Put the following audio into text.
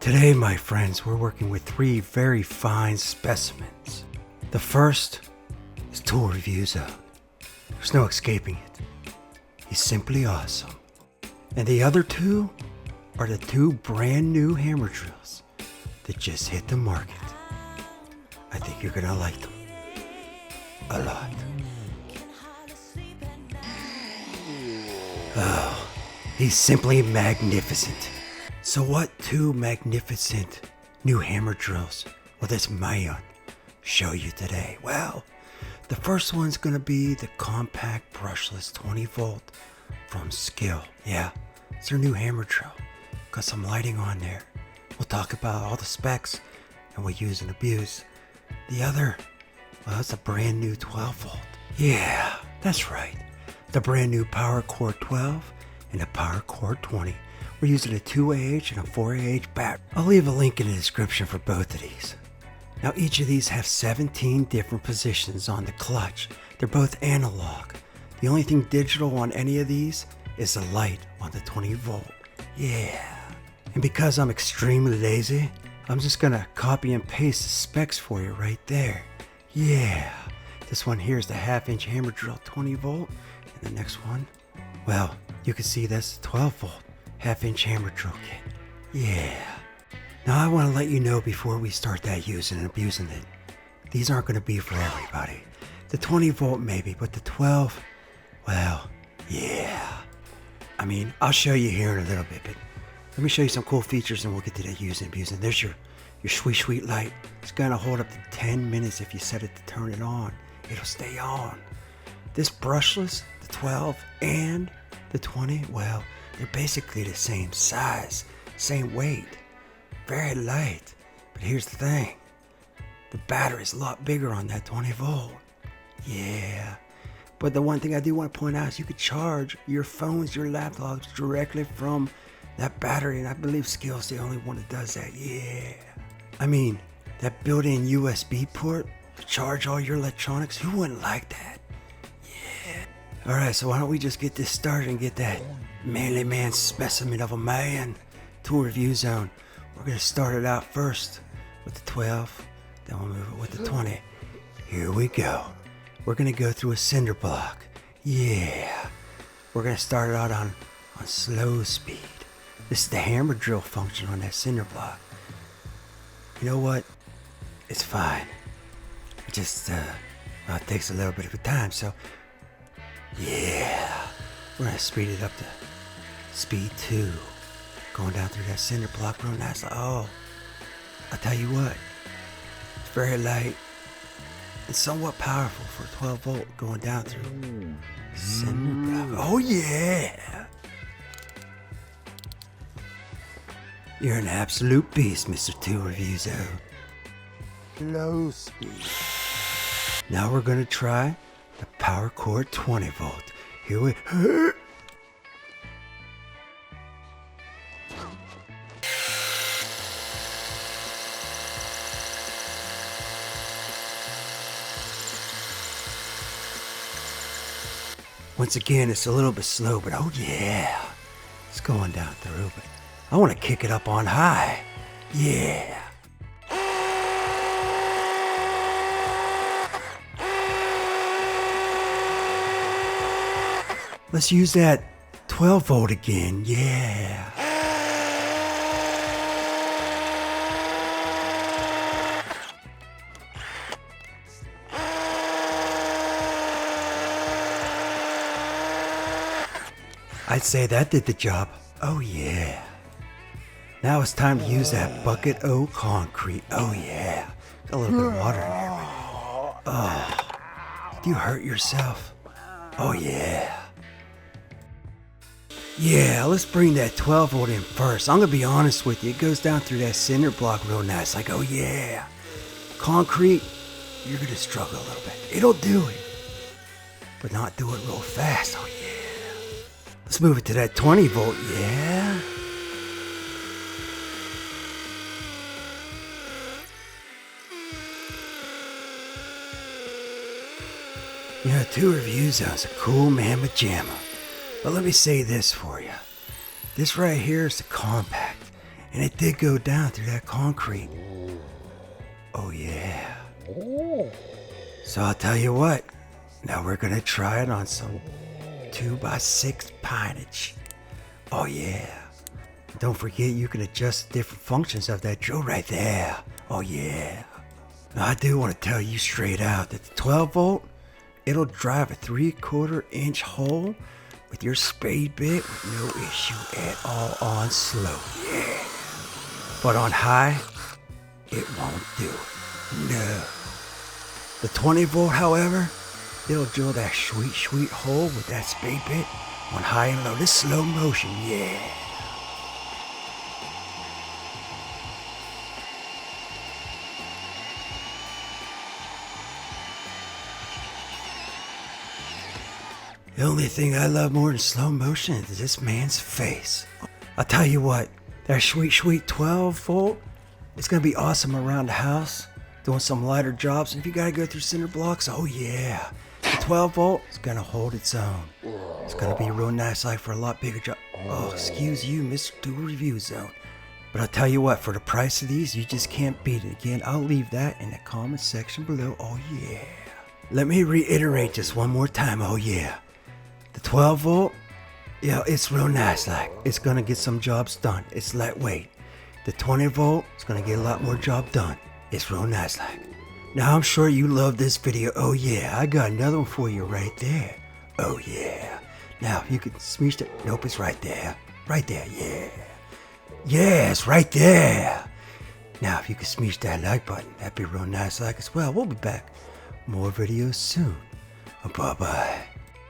Today, my friends, we're working with three very fine specimens. The first is Tool Review Zone. There's no escaping it. He's simply awesome. And the other two are the two brand new hammer drills that just hit the market. I think you're gonna like them a lot. Oh, he's simply magnificent. So what two magnificent new hammer drills will this man show you today? Well, the first one's gonna be the compact brushless 20 volt from Skil. Yeah, it's their new hammer drill. Got some lighting on there. We'll talk about all the specs and what use and abuse. The other, well, it's a brand new 12 volt. Yeah, that's right. The brand new Power Core 12 and the Power Core 20. We're using a 2AH and a 4AH battery. I'll leave a link in the description for both of these. Now each of these have 17 different positions on the clutch. They're both analog. The only thing digital on any of these is the light on the 20 volt. Yeah. And because I'm extremely lazy, I'm just gonna copy and paste the specs for you right there. Yeah. This one here is the 1/2-inch hammer drill 20 volt. And the next one, well, you can see that's the 12 volt 1/2-inch hammer drill kit. Yeah. Now I want to let you know before we start that using and abusing it, these aren't going to be for everybody. The 20 volt maybe, but the 12, well, yeah. I mean, I'll show you here in a little bit, but let me show you some cool features and we'll get to that using and abusing. There's your sweet light. It's going to hold up to 10 minutes if you set it to turn it on. It'll stay on. This brushless, the 12 and the 20, well, they're basically the same size, same weight, very light. But here's the thing, the battery's a lot bigger on that 20 volt. Yeah. But the one thing I do want to point out is you could charge your phones, your laptops directly from that battery, and I believe Skil's the only one that does that. Yeah. I mean, that built-in USB port to charge all your electronics, who wouldn't like that? Yeah. Alright, so why don't we just get this started and get that manly man specimen of a man Tool Review Zone. We're going to start it out first with the 12, then we'll move it with the 20. Here we go. We're going to go through a cinder block. Yeah. We're going to start it out on slow speed. This is the hammer drill function on that cinder block. You know what? It's fine. It just, well, it takes a little bit of a time, so yeah. We're going to speed it up to speed 2. Going down through that cinder block real nice. Oh, I'll tell you what. It's very light and somewhat powerful for a 12 volt going down through cinder block. Oh yeah. You're an absolute beast, Mr. Tool Review Zone. Low speed. Now we're going to try the Power Core 20 volt. Here we Once again, it's a little bit slow, but oh yeah, it's going down through, but I want to kick it up on high. Yeah. Let's use that 12 volt again. Yeah. I'd say that did the job. Oh yeah. Now it's time to use that bucket o' concrete. Oh yeah. Got a little bit of water in there. Oh. Do you hurt yourself? Oh yeah. Yeah, let's bring that 12 volt in first. I'm gonna be honest with you. It goes down through that cinder block real nice. Like, oh yeah. Concrete, you're gonna struggle a little bit. It'll do it, but not do it real fast. Oh yeah. Let's move it to that 20 volt, yeah. You know, Tool Review Zone's a cool mamma jamma. But let me say this for you. This right here is the compact. And it did go down through that concrete. Oh yeah. So I'll tell you what. Now we're gonna try it on some 2x6 pinage. Oh yeah. Don't forget you can adjust different functions of that drill right there. Oh yeah. Now I do want to tell you straight out that the 12 volt, it'll drive a 3/4 inch hole with your spade bit with no issue at all on slow. Yeah. But on high, it won't do. No. The 20 volt, however, it'll drill that sweet hole with that spade bit on high and low. This slow motion, yeah. The only thing I love more than slow motion is this man's face. I'll tell you what, that sweet 12 volt, it's gonna be awesome around the house, doing some lighter jobs. And if you gotta go through cinder blocks, oh yeah. The 12 volt is gonna hold its own. It's gonna be real nice, like for a lot bigger job. Oh, excuse you, Mr. Dual Review Zone. But I'll tell you what, for the price of these, you just can't beat it. Again, I'll leave that in the comment section below. Oh yeah. Let me reiterate just one more time. Oh yeah. The 12 volt, yeah, it's real nice, like. It's gonna get some jobs done. It's lightweight. The 20 volt is gonna get a lot more job done. It's real nice, like. Now I'm sure you love this video. Oh yeah, I got another one for you right there. Oh yeah. Now you can smeech it. Nope, it's right there. Right there, yeah. Yeah, it's right there. Now if you could smeech that like button, that'd be real nice, like as well. We'll be back. More videos soon. Bye bye.